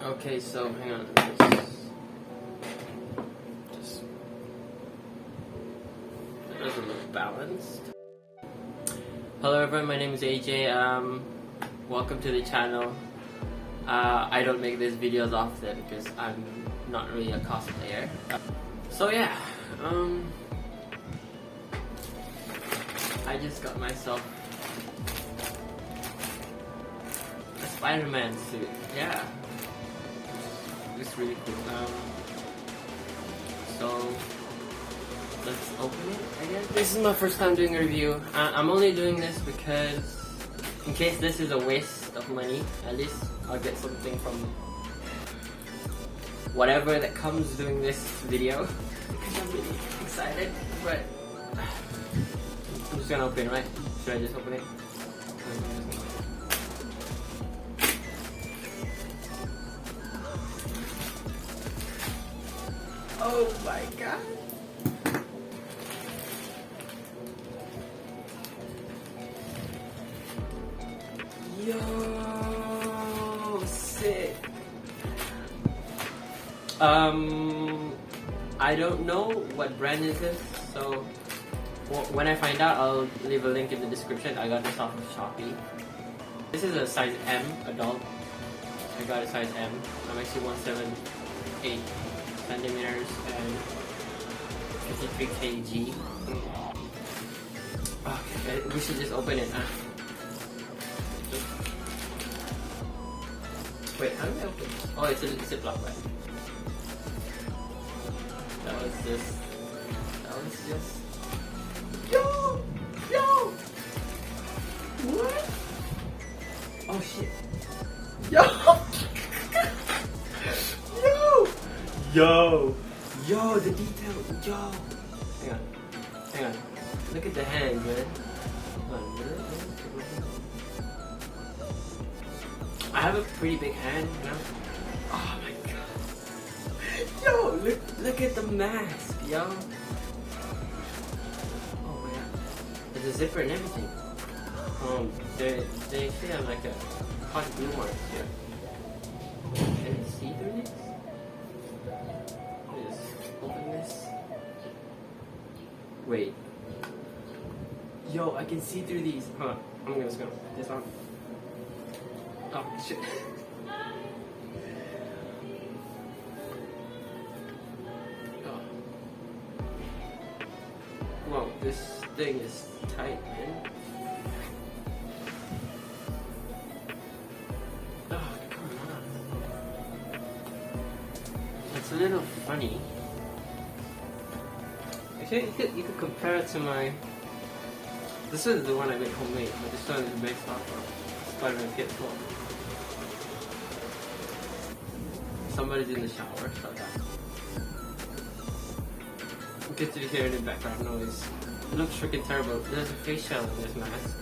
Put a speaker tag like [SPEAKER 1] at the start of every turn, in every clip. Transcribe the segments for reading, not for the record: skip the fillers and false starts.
[SPEAKER 1] Okay, so hang on. Just it doesn't look balanced. Hello everyone, my name is AJ. Welcome to the channel. I don't make these videos often because I'm not really a cosplayer. So yeah, I just got myself a Spider-Man suit. Yeah. It's really cool. So let's open it, I guess. This is my first time doing a review. I'm only doing this because in case this is a waste of money, at least I'll get something from whatever that comes doing this video. Because I'm really excited, but I'm just gonna open it, right? Should I just open it? Oh my god! Yo, sick! I don't know what brand is this, so when I find out, I'll leave a link in the description. I got this off of Shopee. This is a size M, adult. I got a size M. I'm actually 178 centimeters and 53 kg. Okay, we should just open it. Wait, how do I open it? Oh, it's a Ziploc bag. That was just. Yo! What? Oh shit. Yo! Yo, the detail, yo! Hang on. Look at the hands, man. I have a pretty big hand, you know? Oh my god. Yo, look at the mask, yo. Oh my god. There's a zipper and everything. They actually have like a hot glue mark here. Can you see through this? Open this. Wait. Yo, I can see through these. Hold on. I'm just gonna put this on. Oh shit. Oh. Whoa, this thing is tight, man. Oh, come on. It's a little funny. Actually, you could compare it to my. This is the one I made homemade, but this one is based off of Spider-Man PS4. Somebody's in the shower, so that. You can hear in the background noise. It looks freaking terrible. There's a face shell in this mask.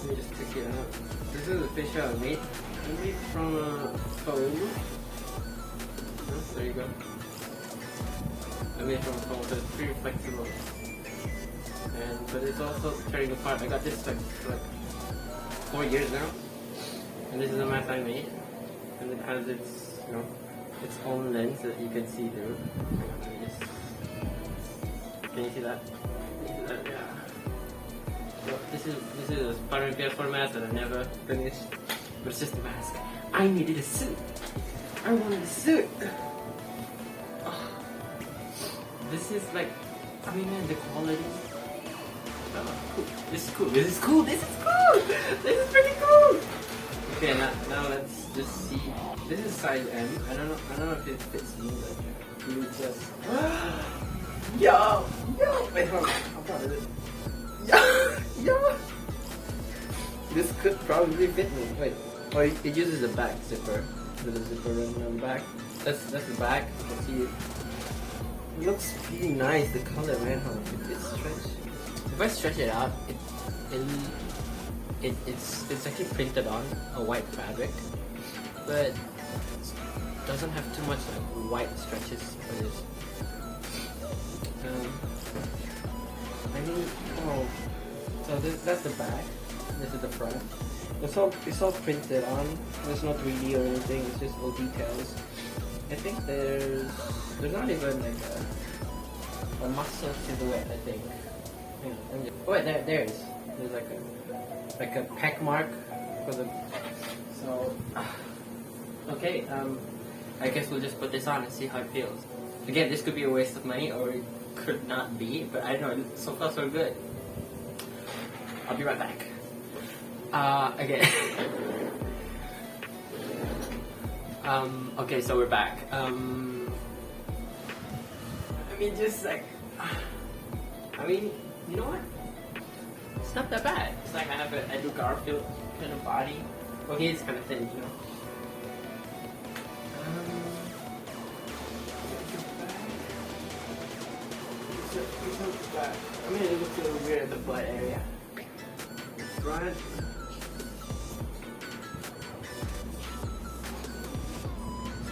[SPEAKER 1] Let me just take it out. This is a face shell I made. I made from foam. Oh, there you go. I made from foam, so it's pretty flexible. But it's also tearing apart. I got this like 4 years now, and this is a mask I made, and it has its its own lens that you can see through. Can you see that? Yeah. So this is a Spider-Man PS4 mask that I never finished, but it's just a mask. I needed a suit. I wanted a suit. Oh. This is like, I mean, man, the quality. Oh, cool. This is cool. This is pretty cool. Okay, now let's just see. This is size M. I don't know if it fits me, but you just. Yo. Wait, hold on. How far is it? Yo. This could probably fit me. Wait. Oh, it uses a back zipper. There's a zipper running on the back. That's the back. You can see it. It looks really nice. The color, man. How it's stretched. If I stretch it out, it's actually printed on a white fabric, but it doesn't have too much like white stretches for this. I mean, oh, so that's the back. This is the front. It's all printed on. There's no 3D or anything. It's just all details. I think there's not even like a muscle silhouette. I think. Hang on, oh wait, there is. There's like a peck mark for the. So okay. I guess we'll just put this on and see how it feels. Again, this could be a waste of money or it could not be, but I don't know. So far, so good. I'll be right back. Again. Okay, so we're back. I mean, just like, I mean, you know what? It's not that bad. It's like I have an Andrew Garfield kind of body. Well, he is kind of thin, you know. I mean, it looks a little weird at the butt area. Front.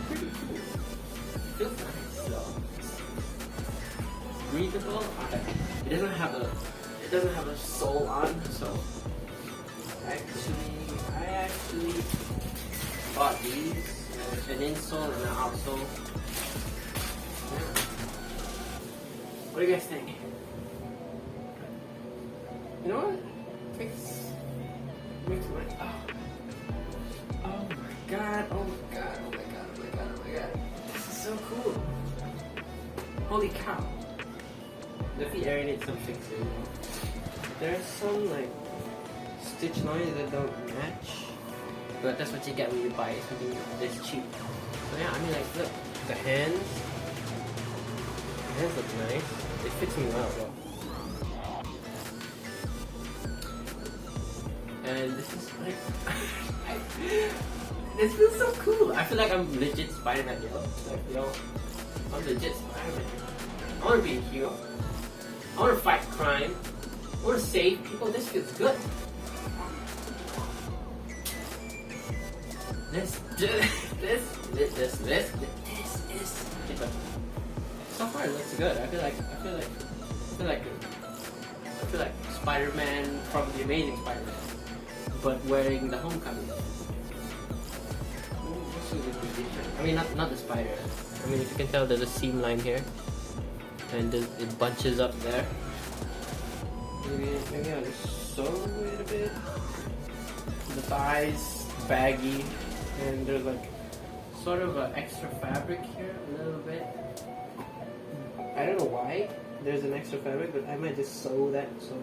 [SPEAKER 1] Pretty cool. Feels nice though. Breathable. It doesn't have a sole on, so I actually bought these, an insole and an outsole. Yeah. What do you guys think? You know what? Makes my oh my god, oh my god, oh my god, oh my god, oh my god. This is so cool. Holy cow. The feet area needs some fixing, you know. There's some like stitch lines that don't match. But that's what you get when you buy something this cheap. So yeah, I mean like look, the hands look nice. It fits me well though. And this is like this feels so cool. I feel like I'm legit Spider-Man, yo. Like, yo, I'm legit Spider-Man. I wanna be a hero. I wanna fight crime. I wanna save people. This feels good. This is so far it looks good. I feel like Spider-Man from the Amazing Spider-Man, but wearing the Homecoming. I mean, not the spider. I mean, if you can tell, there's a seam line here, and it bunches up there. Maybe I'll just sew it a bit. The thighs baggy, and there's like sort of an extra fabric here, a little bit. I don't know why there's an extra fabric, but I might just sew that so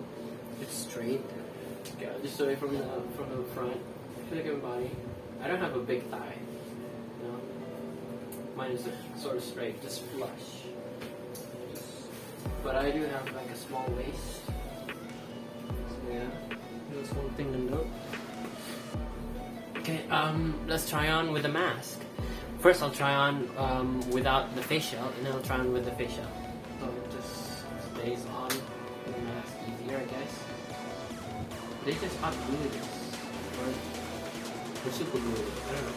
[SPEAKER 1] it's straight. Okay, I'll just sew it from the front. I feel like everybody. I don't have a big thigh. You know? Mine is sort of straight, just flush. But I do have like a small waist. So yeah, that's one thing to note. Okay, let's try on with the mask. First I'll try on without the facial, and then I'll try on with the facial. So it just stays on the mask easier, I guess. They just hot glue this. Or super glue it, I don't know.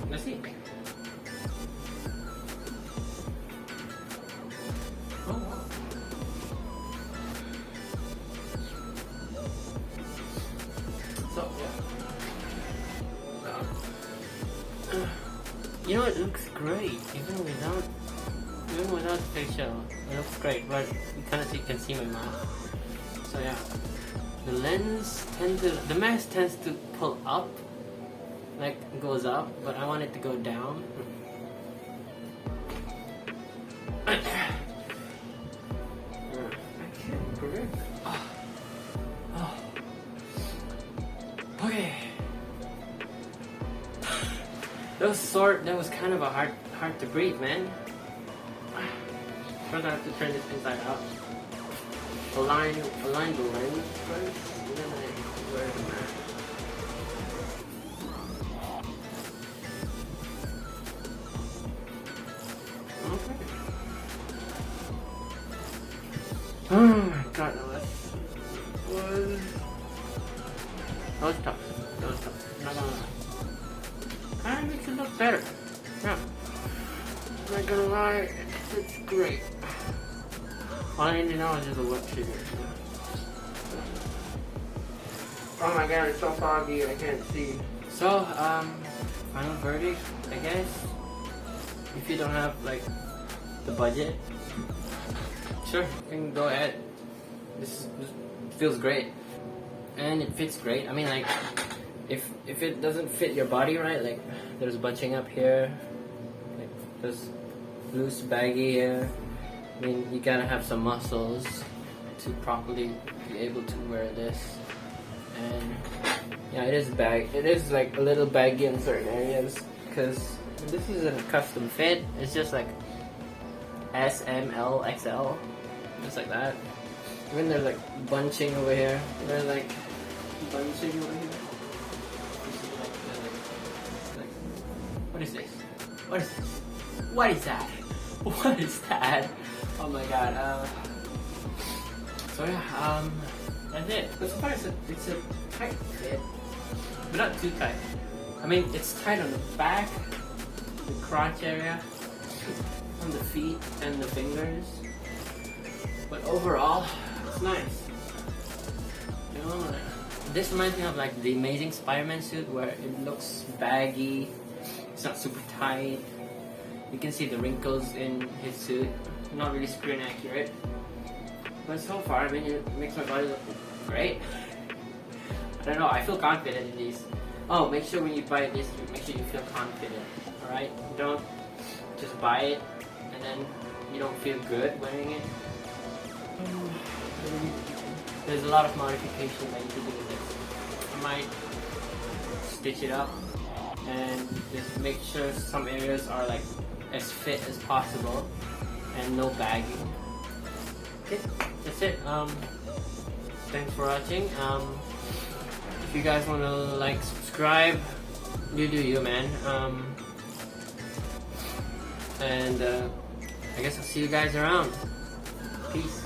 [SPEAKER 1] Let's see. Oh wow. So yeah. You know, it looks great even without facial. It looks great, but you kind of can see my mouth. So yeah, the mask tends to pull up, like it goes up, but I want it to go down. Okay. That was kind of a hard to breathe, man. First I have to turn this inside out. Align the lens first, and then I wear the mask. Okay. Oh my god, no, that was tough. Not gonna lie. Kind of makes it look better. Yeah. I'm not gonna lie, it's great. All I need to know is just a wet figure. Oh my god, it's so foggy, I can't see. So, final verdict, I guess. If you don't have like the budget, sure, you can go ahead. This feels great. And it fits great. I mean, like, if it doesn't fit your body right, like there's bunching up here, like there's loose baggy here. I mean, you gotta have some muscles to properly be able to wear this. And yeah, it is like a little baggy in certain areas because this isn't a custom fit. It's just like S, M, L, XL, just like that. Even there's like bunching over here. There's like bunching over here. Like, what is this? What is this? What is that? What is that? Oh my god. So yeah, that's it. But so far it's a tight fit, but not too tight. I mean, it's tight on the back, the crotch area, on the feet and the fingers. But overall, it's nice. You know, this reminds me of like the Amazing Spider-Man suit where it looks baggy. It's not super tight. You can see the wrinkles in his suit. Not really screen accurate. But so far, I mean, it makes my body look great. I don't know, I feel confident in these. Oh, make sure when you buy this, make sure you feel confident. Alright? Don't just buy it and then you don't feel good wearing it. There's a lot of modifications I need to do with this. I might stitch it up and just make sure some areas are like as fit as possible and no bagging. Okay, that's it. Thanks for watching. If you guys want to like, subscribe, you do you, man. And I guess I'll see you guys around. Peace.